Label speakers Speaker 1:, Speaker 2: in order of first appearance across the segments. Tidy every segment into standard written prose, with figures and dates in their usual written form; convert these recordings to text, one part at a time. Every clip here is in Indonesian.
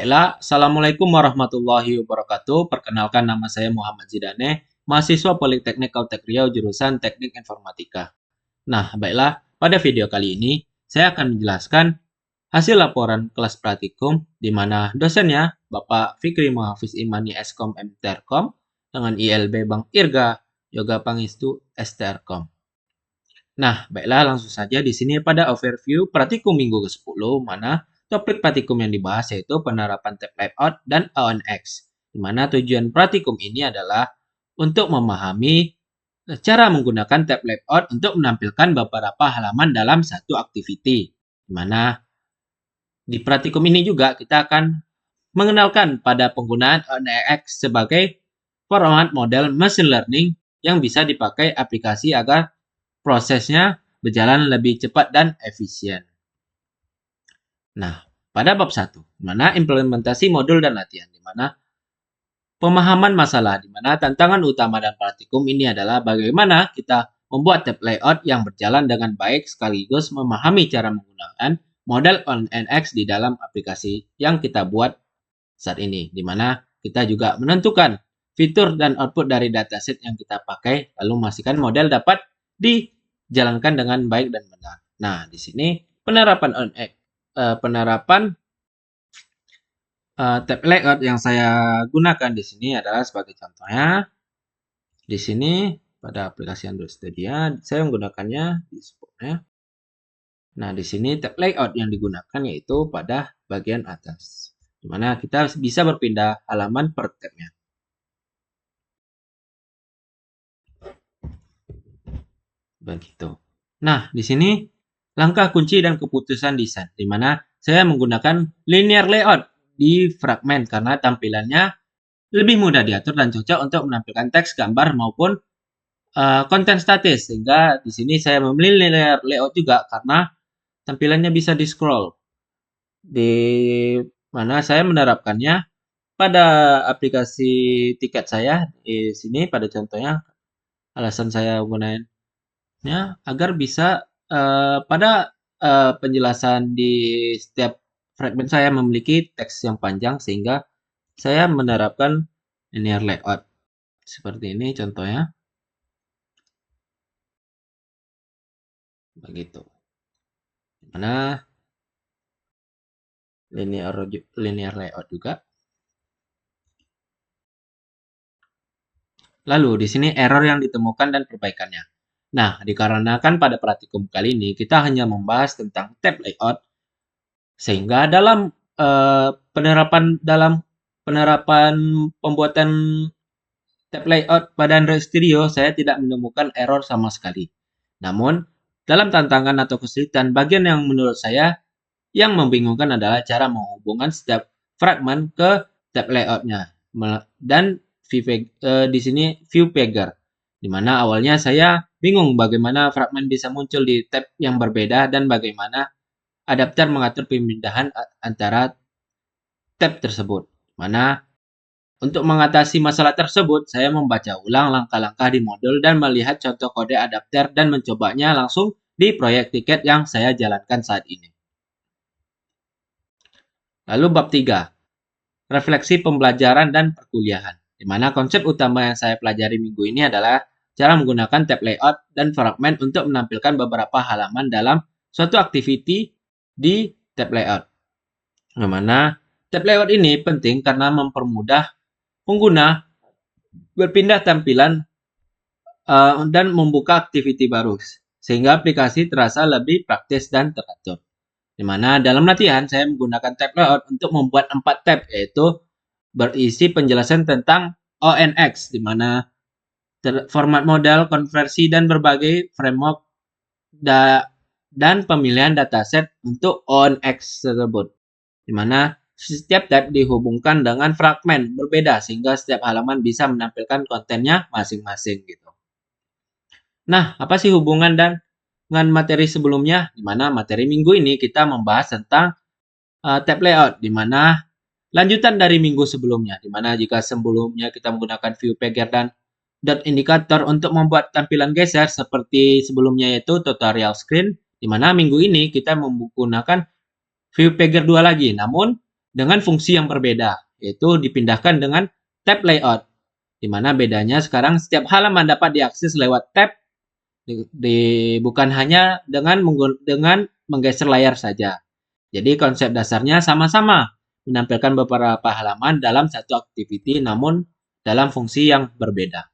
Speaker 1: Baiklah, Assalamualaikum warahmatullahi wabarakatuh. Perkenalkan nama saya Muhammad Zidane, mahasiswa Politeknik Kautek Riau jurusan Teknik Informatika. Nah, baiklah, pada video kali ini saya akan menjelaskan hasil laporan kelas praktikum di mana dosennya Bapak Fikri Muhafiz Imani Eskom MTRkom dengan ILB Bang Irga Yoga Pangestu STRkom. Nah, baiklah langsung saja di sini pada overview praktikum minggu ke-10 mana topik praktikum yang dibahas yaitu penerapan tab layout dan ONX. Di mana tujuan praktikum ini adalah untuk memahami cara menggunakan tab layout untuk menampilkan beberapa halaman dalam satu activity. Di mana di praktikum ini juga kita akan mengenalkan pada penggunaan ONX sebagai format model machine learning yang bisa dipakai aplikasi agar prosesnya berjalan lebih cepat dan efisien. Nah, pada bab 1, di mana implementasi modul dan latihan, di mana pemahaman masalah, di mana tantangan utama dan praktikum ini adalah bagaimana kita membuat tab layout yang berjalan dengan baik sekaligus memahami cara menggunakan model ONX di dalam aplikasi yang kita buat saat ini, di mana kita juga menentukan fitur dan output dari dataset yang kita pakai, lalu memastikan model dapat dijalankan dengan baik dan benar. Nah, di sini penerapan tab layout yang saya gunakan di sini adalah sebagai contohnya. Di sini pada aplikasi Android Studio saya menggunakannya di supportnya. Nah, di sini tab layout yang digunakan yaitu pada bagian atas, di mana kita bisa berpindah halaman per tabnya. Begitu. Nah, di sini langkah kunci dan keputusan desain, di mana saya menggunakan linear layout di fragment karena tampilannya lebih mudah diatur dan cocok untuk menampilkan teks, gambar, maupun konten statis. Sehingga di sini saya memilih linear layout juga karena tampilannya bisa di-scroll. Di mana saya menerapkannya pada aplikasi tiket saya di sini pada contohnya. Alasan saya menggunakannya agar bisa pada penjelasan di setiap fragmen saya memiliki teks yang panjang sehingga saya menerapkan linear layout seperti ini contohnya. Begitu. Mana linear layout juga. Lalu di sini error yang ditemukan dan perbaikannya. Nah, dikarenakan pada praktikum kali ini kita hanya membahas tentang tab layout, sehingga dalam penerapan pembuatan tab layout pada Android Studio saya tidak menemukan error sama sekali. Namun, dalam tantangan atau kesulitan, bagian yang menurut saya yang membingungkan adalah cara menghubungkan setiap fragmen ke tab layout-nya. Dan di sini view pager, di mana awalnya saya bingung bagaimana fragmen bisa muncul di tab yang berbeda dan bagaimana adapter mengatur pemindahan antara tab tersebut. Mana untuk mengatasi masalah tersebut, saya membaca ulang langkah-langkah di modul dan melihat contoh kode adapter dan mencobanya langsung di proyek tiket yang saya jalankan saat ini. Lalu bab 3, refleksi pembelajaran dan perkuliahan, di mana konsep utama yang saya pelajari minggu ini adalah cara menggunakan tab layout dan fragmen untuk menampilkan beberapa halaman dalam suatu activity di tab layout. Di mana tab layout ini penting karena mempermudah pengguna berpindah tampilan dan membuka activity baru, sehingga aplikasi terasa lebih praktis dan teratur. Di mana dalam latihan saya menggunakan tab layout untuk membuat 4 tab, yaitu berisi penjelasan tentang ONX, di mana format model, konversi, dan berbagai framework dan pemilihan dataset untuk ONX tersebut. Di mana setiap tab dihubungkan dengan fragmen berbeda sehingga setiap halaman bisa menampilkan kontennya masing-masing gitu. Nah, apa sih hubungan dengan materi sebelumnya? Di mana materi minggu ini kita membahas tentang tab layout, di mana lanjutan dari minggu sebelumnya, di mana jika sebelumnya kita menggunakan view pager dan dot indikator untuk membuat tampilan geser seperti sebelumnya yaitu tutorial screen, di mana minggu ini kita menggunakan view pager 2 lagi. Namun dengan fungsi yang berbeda, yaitu dipindahkan dengan tab layout, di mana bedanya sekarang setiap halaman dapat diakses lewat tab, bukan hanya dengan menggeser layar saja. Jadi konsep dasarnya sama-sama menampilkan beberapa halaman dalam satu activity, namun dalam fungsi yang berbeda.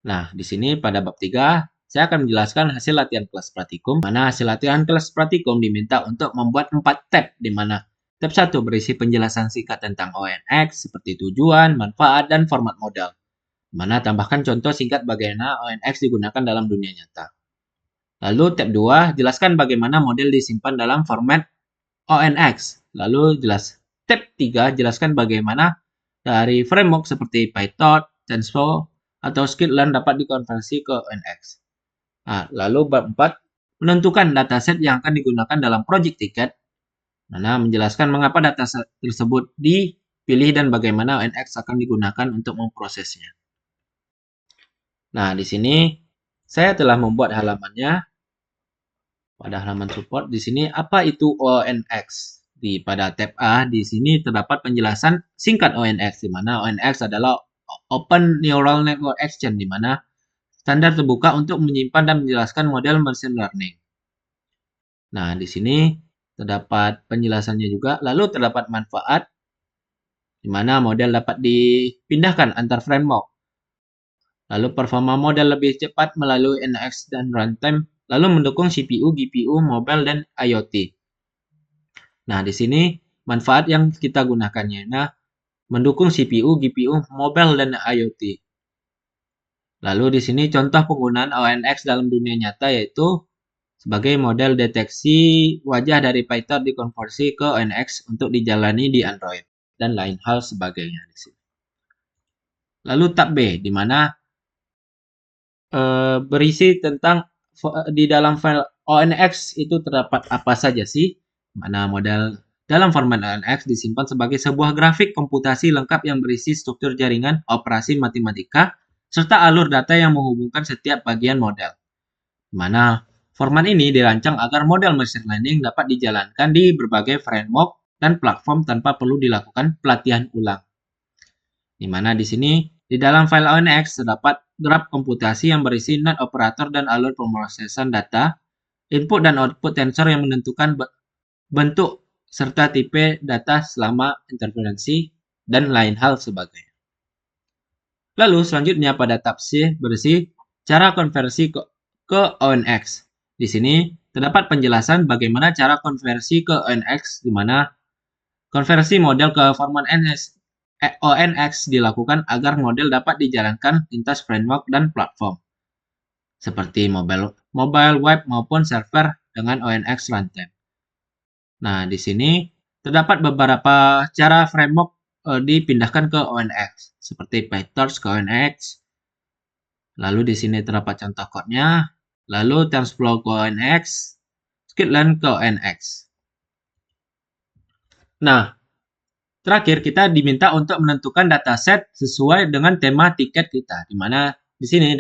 Speaker 1: Nah, di sini pada bab 3, saya akan menjelaskan hasil latihan kelas praktikum, mana hasil latihan kelas praktikum diminta untuk membuat 4 tab, di mana tab 1 berisi penjelasan singkat tentang ONX, seperti tujuan, manfaat, dan format model. Di mana tambahkan contoh singkat bagaimana ONX digunakan dalam dunia nyata. Lalu tab 2, jelaskan bagaimana model disimpan dalam format ONX. Lalu tab 3, jelaskan bagaimana dari framework seperti PyTorch, TensorFlow, atau Scikit-learn dapat dikonversi ke ONX. Nah, lalu bab 4, menentukan dataset yang akan digunakan dalam project ticket, mana menjelaskan mengapa dataset tersebut dipilih dan bagaimana ONX akan digunakan untuk memprosesnya. Nah, di sini saya telah membuat halamannya. Pada halaman support, di sini apa itu ONX? Pada tab A, di sini terdapat penjelasan singkat ONX, di mana ONX adalah Open Neural Network Action, di mana standar terbuka untuk menyimpan dan menjelaskan model machine learning. Nah, di sini terdapat penjelasannya juga. Lalu terdapat manfaat, di mana model dapat dipindahkan antar framework. Lalu performa model lebih cepat melalui NX dan runtime, lalu mendukung CPU, GPU, mobile, dan IoT. Nah, di sini manfaat yang kita gunakannya. Nah, mendukung CPU, GPU, mobile, dan IoT. Lalu di sini contoh penggunaan ONX dalam dunia nyata yaitu sebagai model deteksi wajah dari PyTorch dikonversi ke ONX untuk dijalani di Android dan lain hal sebagainya di sini. Lalu tab B, di mana berisi tentang di dalam file ONX itu terdapat apa saja sih? Mana model dalam format ONX disimpan sebagai sebuah grafik komputasi lengkap yang berisi struktur jaringan, operasi matematika, serta alur data yang menghubungkan setiap bagian model. Di mana format ini dirancang agar model machine learning dapat dijalankan di berbagai framework dan platform tanpa perlu dilakukan pelatihan ulang. Di mana di sini di dalam file ONX terdapat graf komputasi yang berisi NOT operator dan alur pemrosesan data, input dan output tensor yang menentukan bentuk serta tipe data selama interferensi, dan lain hal sebagainya. Lalu selanjutnya pada tab C berisi cara konversi ke ONX. Di sini terdapat penjelasan bagaimana cara konversi ke ONX, di mana konversi model ke format ONX dilakukan agar model dapat dijalankan lintas framework dan platform, seperti mobile, web, maupun server dengan ONX runtime. Nah, di sini terdapat beberapa cara framework dipindahkan ke ONX, seperti PyTorch ke ONX. Lalu di sini terdapat contoh kodenya. Lalu TensorFlow ke ONX, Scikit-learn ke ONX. Nah, terakhir kita diminta untuk menentukan dataset sesuai dengan tema tiket kita, di mana di sini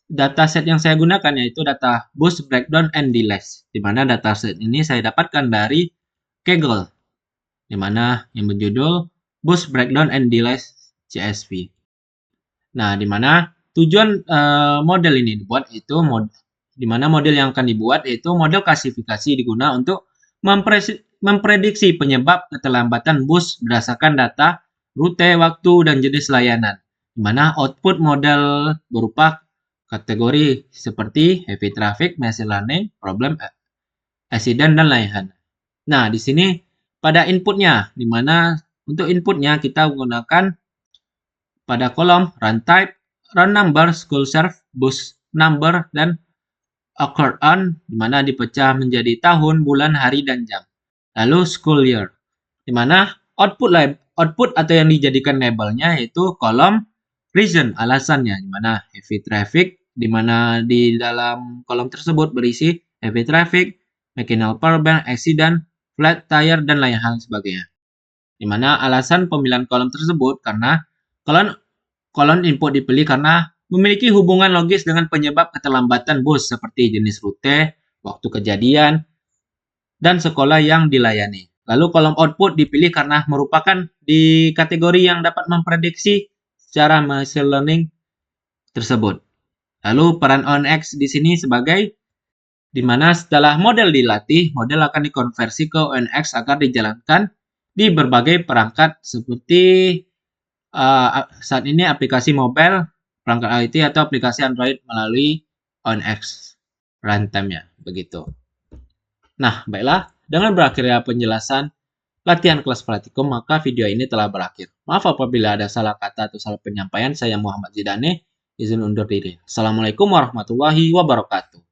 Speaker 1: dataset yang saya gunakan yaitu data boost, breakdown, and delays, di mana dataset ini saya dapatkan dari Kaggle, di mana yang berjudul Boost, Breakdown, and Delays CSV. Nah, di mana tujuan model ini dibuat itu di mana model yang akan dibuat yaitu model klasifikasi diguna untuk memprediksi penyebab keterlambatan bus berdasarkan data, rute, waktu, dan jenis layanan. Di mana output model berupa kategori seperti heavy traffic, machine learning, problem, accident, dan lain-lain. Nah, di sini pada inputnya, di mana untuk inputnya kita menggunakan pada kolom run type, run number, school serve, bus number, dan occurred on, di mana dipecah menjadi tahun, bulan, hari, dan jam. Lalu school year, di mana output atau yang dijadikan labelnya yaitu kolom reason, alasannya, di mana heavy traffic, di mana di dalam kolom tersebut berisi heavy traffic, mechanical problem, accident, flat tire, dan lain hal sebagainya. Di mana alasan pemilihan kolom tersebut karena kolom input dipilih karena memiliki hubungan logis dengan penyebab keterlambatan bus seperti jenis rute, waktu kejadian, dan sekolah yang dilayani. Lalu kolom output dipilih karena merupakan di kategori yang dapat memprediksi secara machine learning tersebut. Lalu peran ONNX di sini sebagai di mana setelah model dilatih, model akan dikonversi ke ONNX agar dijalankan di berbagai perangkat seperti saat ini aplikasi mobile, perangkat IoT atau aplikasi Android melalui ONNX runtime-nya, begitu. Nah, baiklah, dengan berakhirnya penjelasan latihan kelas praktikum, maka video ini telah berakhir. Maaf apabila ada salah kata atau salah penyampaian. Saya Muhammad Zidane, izin undur diri. Assalamualaikum warahmatullahi wabarakatuh.